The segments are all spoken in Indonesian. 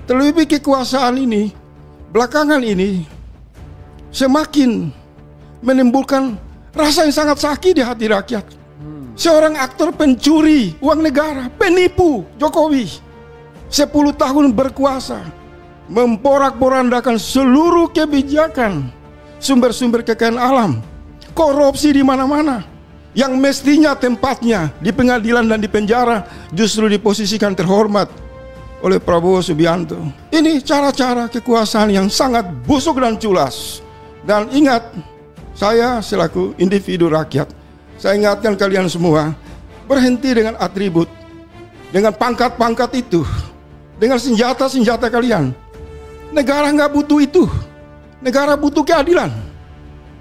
Terlebih kekuasaan ini belakangan ini semakin menimbulkan rasa yang sangat sakit di hati rakyat. Seorang aktor pencuri uang negara, penipu Jokowi, 10 tahun berkuasa, memporak-porandakan seluruh kebijakan, sumber-sumber kekayaan alam, korupsi di mana-mana, yang mestinya tempatnya di pengadilan dan di penjara justru diposisikan terhormat oleh Prabowo Subianto. Ini cara-cara kekuasaan yang sangat busuk dan culas. Dan ingat, saya selaku individu rakyat, saya ingatkan kalian semua, berhenti dengan atribut, dengan pangkat-pangkat itu, dengan senjata-senjata kalian. Negara nggak butuh itu. Negara butuh keadilan.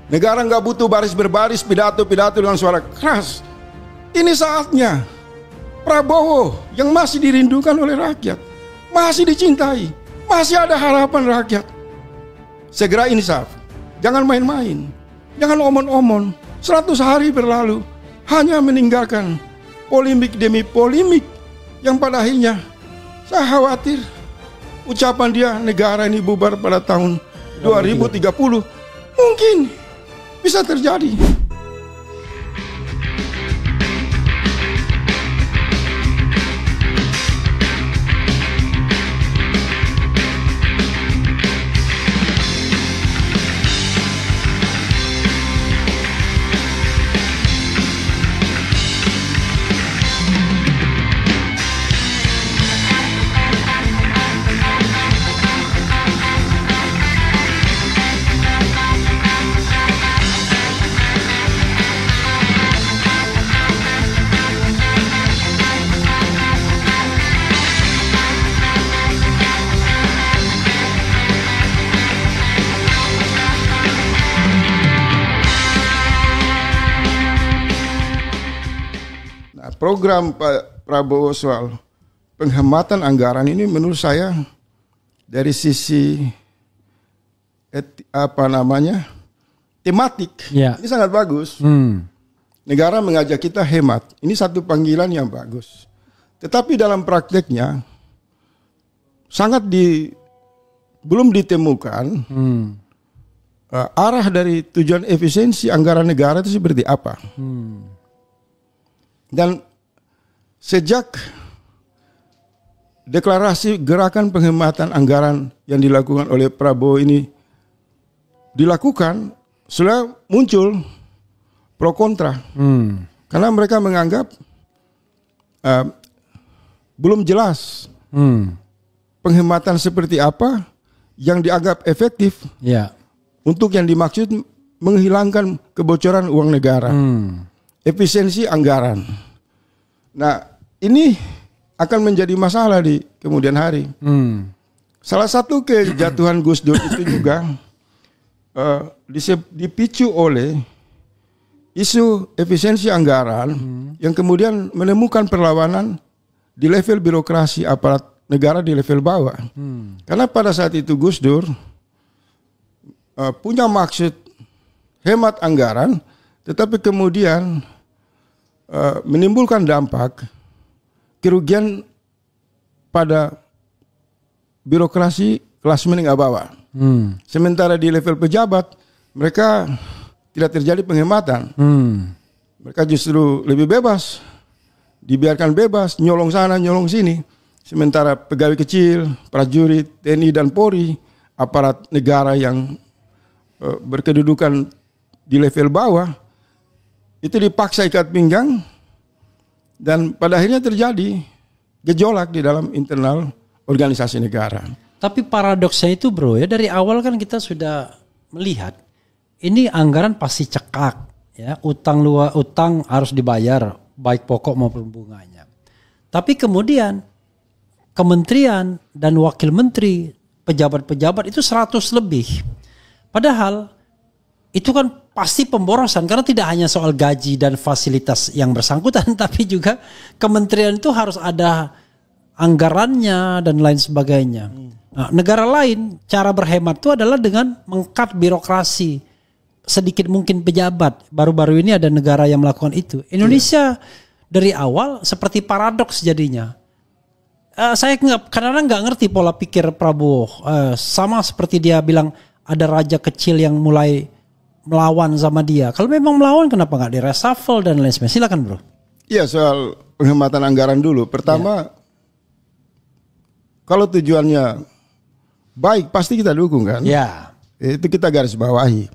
Negara nggak butuh baris berbaris, pidato-pidato dengan suara keras. Ini saatnya Prabowo yang masih dirindukan oleh rakyat, masih dicintai, masih ada harapan rakyat, segera insaf. Jangan main-main, jangan omon-omon. 100 hari berlalu hanya meninggalkan polemik demi polemik yang pada akhirnya saya khawatir ucapan dia negara ini bubar pada tahun 2030 mungkin bisa terjadi. Program Pak Prabowo soal penghematan anggaran ini menurut saya dari sisi tematik ini sangat bagus. Negara mengajak kita hemat. Ini satu panggilan yang bagus. Tetapi dalam prakteknya belum ditemukan arah dari tujuan efisiensi anggaran negara itu seperti apa. Dan sejak deklarasi gerakan penghematan anggaran yang dilakukan oleh Prabowo ini dilakukan, sudah muncul pro kontra. Karena mereka menganggap belum jelas penghematan seperti apa yang dianggap efektif untuk yang dimaksud menghilangkan kebocoran uang negara. Efisiensi anggaran. Nah, ini akan menjadi masalah di kemudian hari. Salah satu kejatuhan Gus Dur itu juga dipicu oleh isu efisiensi anggaran yang kemudian menemukan perlawanan di level birokrasi aparat negara di level bawah. Karena pada saat itu Gus Dur punya maksud hemat anggaran, tetapi kemudian menimbulkan dampak kerugian pada birokrasi kelas menengah bawah. Sementara di level pejabat mereka tidak terjadi penghematan. Mereka justru lebih bebas, dibiarkan bebas, nyolong sana nyolong sini. Sementara pegawai kecil, prajurit, TNI dan Polri, aparat negara yang berkedudukan di level bawah itu dipaksa ikat pinggang dan pada akhirnya terjadi gejolak di dalam internal organisasi negara. Tapi paradoksnya itu bro ya, dari awal kan kita sudah melihat ini anggaran pasti cekak ya, utang harus dibayar baik pokok maupun bunganya. Tapi kemudian kementerian dan wakil menteri, pejabat-pejabat itu 100 lebih. Padahal itu kan pasti pemborosan karena tidak hanya soal gaji dan fasilitas yang bersangkutan, tapi juga kementerian itu harus ada anggarannya dan lain sebagainya. Nah, negara lain cara berhemat itu adalah dengan mengkat birokrasi, sedikit mungkin pejabat. Baru-baru ini ada negara yang melakukan itu. Indonesia dari awal seperti paradoks jadinya. Saya kadang-kadang nggak ngerti pola pikir Prabowo. Sama seperti dia bilang ada raja kecil yang mulai melawan sama dia. Kalau memang melawan, kenapa nggak di-reshuffle dan lain sebagainya? Silakan bro. Iya, soal penghematan anggaran dulu. Pertama, kalau tujuannya baik pasti kita dukung kan. Ya. Itu kita garis bawahi.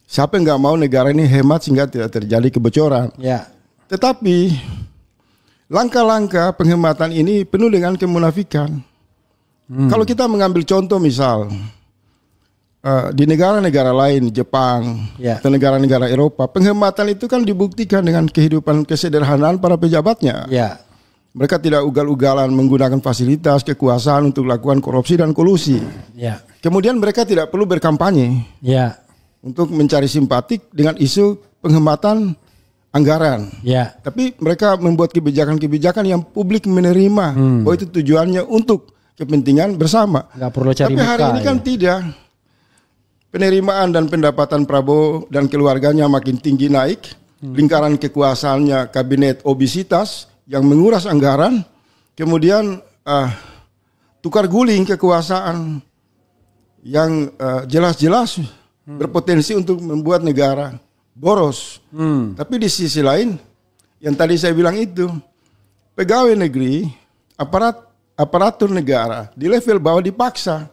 Siapa yang nggak mau negara ini hemat sehingga tidak terjadi kebocoran. Ya. Tetapi langkah-langkah penghematan ini penuh dengan kemunafikan. Kalau kita mengambil contoh misal di negara-negara lain, Jepang atau negara-negara Eropa, penghematan itu kan dibuktikan dengan kehidupan kesederhanaan para pejabatnya. Ya. Mereka tidak ugal-ugalan menggunakan fasilitas kekuasaan untuk melakukan korupsi dan kolusi. Ya. Kemudian mereka tidak perlu berkampanye untuk mencari simpatik dengan isu penghematan anggaran. Tapi mereka membuat kebijakan-kebijakan yang publik menerima bahwa itu tujuannya untuk kepentingan bersama. Nggak perlu cari Tapi hari ini kan tidak. Penerimaan dan pendapatan Prabowo dan keluarganya makin tinggi naik. Lingkaran kekuasaannya kabinet obesitas yang menguras anggaran. Kemudian tukar guling kekuasaan yang jelas-jelas berpotensi untuk membuat negara boros. Tapi di sisi lain, yang tadi saya bilang itu, pegawai negeri, aparatur negara di level bawah dipaksa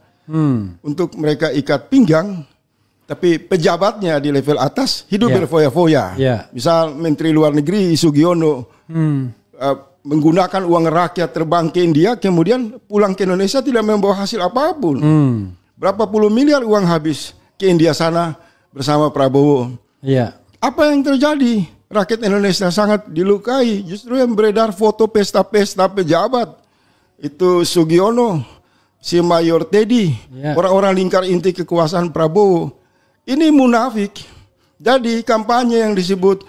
untuk mereka ikat pinggang, tapi pejabatnya di level atas hidup berfoya-foya. Misal Menteri Luar Negeri Sugiono menggunakan uang rakyat terbang ke India, kemudian pulang ke Indonesia tidak membawa hasil apapun. Berapa puluh miliar uang habis ke India sana bersama Prabowo. Apa yang terjadi? Rakyat Indonesia sangat dilukai. Justru yang beredar foto pesta-pesta pejabat itu Sugiono, si Mayor Teddy, orang-orang lingkar inti kekuasaan Prabowo. Ini munafik. Jadi kampanye yang disebut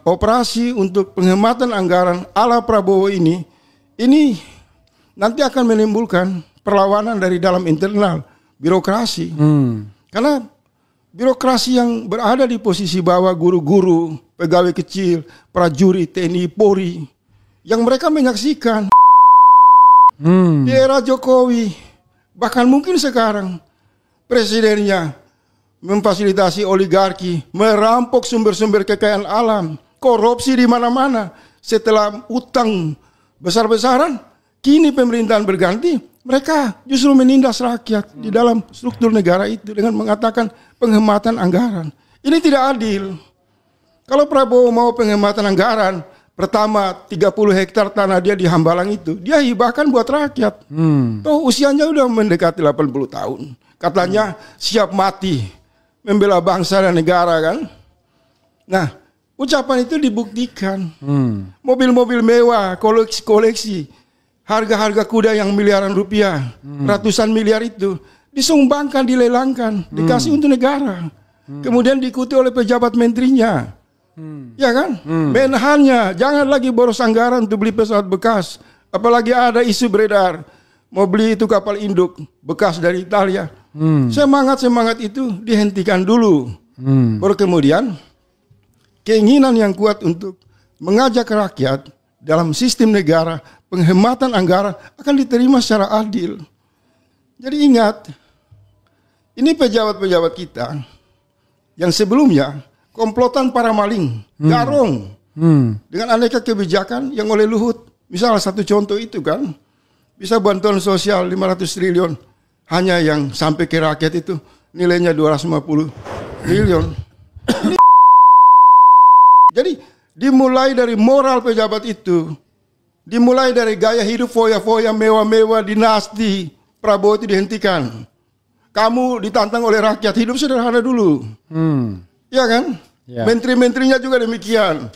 operasi untuk penghematan anggaran ala Prabowo ini nanti akan menimbulkan perlawanan dari dalam internal birokrasi. Karena birokrasi yang berada di posisi bawah, guru-guru, pegawai kecil, prajurit, TNI, Polri, yang mereka menyaksikan di era Jokowi, bahkan mungkin sekarang presidennya memfasilitasi oligarki, merampok sumber-sumber kekayaan alam, korupsi di mana-mana. Setelah utang besar-besaran, kini pemerintahan berganti, mereka justru menindas rakyat di dalam struktur negara itu dengan mengatakan penghematan anggaran. Ini tidak adil. Kalau Prabowo mau penghematan anggaran, pertama 30 hektar tanah dia di Hambalang itu, dia hibahkan buat rakyat. Toh usianya udah mendekati 80 tahun. Katanya siap mati membela bangsa dan negara kan. Nah, ucapan itu dibuktikan. Mobil-mobil mewah, koleksi, harga-harga kuda yang miliaran rupiah, ratusan miliar itu disumbangkan, dilelangkan, dikasih untuk negara. Kemudian diikuti oleh pejabat menterinya. Ya kan? Menhannya, jangan lagi boros anggaran untuk beli pesawat bekas. Apalagi ada isu beredar mau beli itu kapal induk bekas dari Italia. Semangat itu dihentikan dulu. Baru kemudian keinginan yang kuat untuk mengajak rakyat dalam sistem negara, penghematan anggaran akan diterima secara adil. Jadi ingat, ini pejabat-pejabat kita yang sebelumnya komplotan para maling, garong, dengan aneka kebijakan yang oleh Luhut. Misal satu contoh itu kan, bisa bantuan sosial 500 triliun, hanya yang sampai ke rakyat itu nilainya 250 triliun. Jadi dimulai dari moral pejabat itu, dimulai dari gaya hidup foya-foya, mewah-mewah, dinasti, Prabowo itu dihentikan. Kamu ditantang oleh rakyat, hidup sederhana dulu. Ya kan? Menteri-menterinya juga demikian.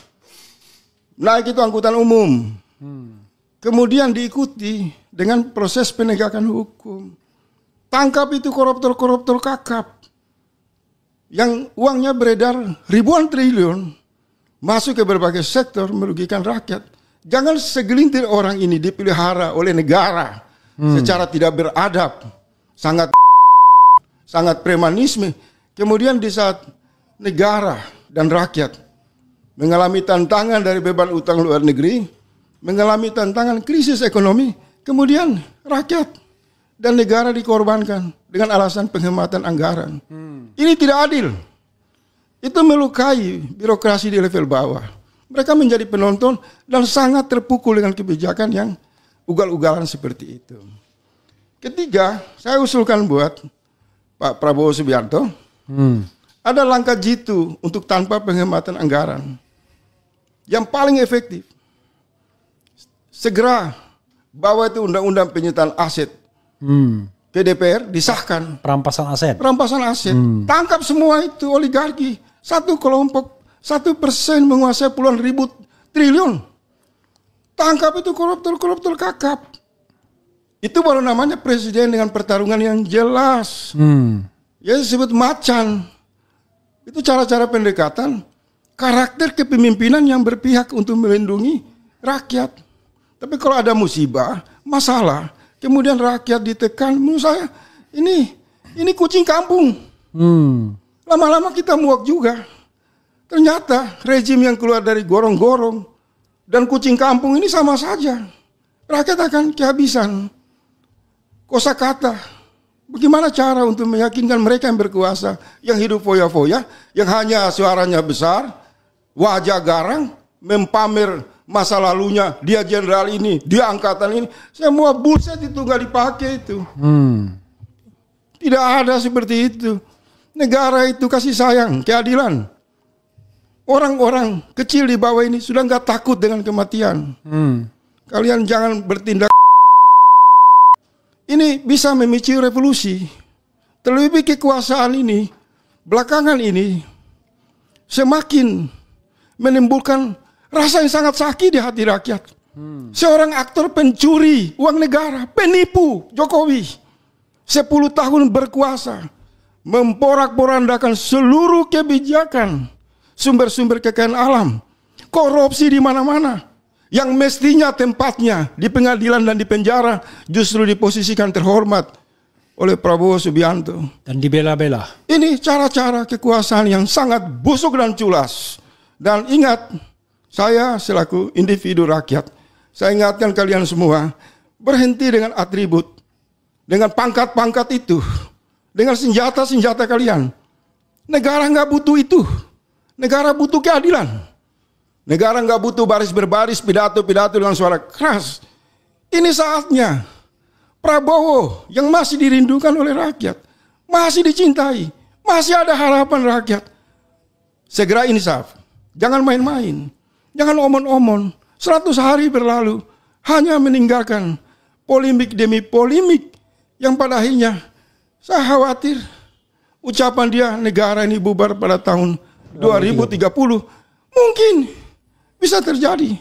Naik itu angkutan umum. Kemudian diikuti dengan proses penegakan hukum. Tangkap itu koruptor-koruptor kakap. Yang uangnya beredar ribuan triliun. Masuk ke berbagai sektor merugikan rakyat. Jangan segelintir orang ini dipelihara oleh negara secara tidak beradab. Sangat premanisme. Kemudian di saat negara dan rakyat mengalami tantangan dari beban utang luar negeri, mengalami tantangan krisis ekonomi, Kemudian rakyat dan negara dikorbankan dengan alasan penghematan anggaran. Ini tidak adil. Itu melukai birokrasi di level bawah. Mereka menjadi penonton dan sangat terpukul dengan kebijakan yang ugal-ugalan seperti itu. Ketiga, saya usulkan buat Pak Prabowo Subianto, ada langkah jitu untuk tanpa penghematan anggaran. Yang paling efektif, segera bawa itu undang-undang penyitaan aset ke DPR, disahkan. Perampasan aset. Perampasan aset. Tangkap semua itu oligarki. Satu kelompok, 1% menguasai puluhan ribu triliun. Tangkap itu koruptor-koruptor kakap. Itu baru namanya presiden dengan pertarungan yang jelas. Ya disebut macan. Itu cara-cara pendekatan karakter kepemimpinan yang berpihak untuk melindungi rakyat. Tapi kalau ada musibah, masalah, kemudian rakyat ditekan, menurut saya ini kucing kampung. Lama-lama kita muak juga. Ternyata rejim yang keluar dari gorong-gorong dan kucing kampung ini sama saja. Rakyat akan kehabisan kosakata. Bagaimana cara untuk meyakinkan mereka yang berkuasa, yang hidup foya-foya, yang hanya suaranya besar, wajah garang, mempamer masa lalunya, dia jenderal ini, dia angkatan ini, semua bullshit itu nggak dipakai itu. Tidak ada seperti itu. Negara itu kasih sayang, keadilan. Orang-orang kecil di bawah ini sudah nggak takut dengan kematian. Kalian jangan bertindak. Ini bisa memicu revolusi. Terlebih kekuasaan ini, belakangan ini, semakin menimbulkan rasa yang sangat sakit di hati rakyat. Seorang aktor pencuri uang negara, penipu Jokowi. 10 tahun berkuasa, memporak-porandakan seluruh kebijakan, sumber-sumber kekayaan alam, korupsi di mana-mana. Yang mestinya tempatnya di pengadilan dan di penjara justru diposisikan terhormat oleh Prabowo Subianto. Dan dibela-bela. Ini cara-cara kekuasaan yang sangat busuk dan culas. Dan ingat, saya selaku individu rakyat, saya ingatkan kalian semua, berhenti dengan atribut, dengan pangkat-pangkat itu, dengan senjata-senjata kalian. Negara nggak butuh itu. Negara butuh keadilan. Negara nggak butuh baris berbaris, pidato-pidato dengan suara keras. Ini saatnya Prabowo yang masih dirindukan oleh rakyat, masih dicintai, masih ada harapan rakyat. Segera insaf, jangan main-main, jangan omon-omon. 100 hari berlalu hanya meninggalkan polemik demi polemik yang pada akhirnya saya khawatir ucapan dia negara ini bubar pada tahun 2030 mungkin bisa terjadi.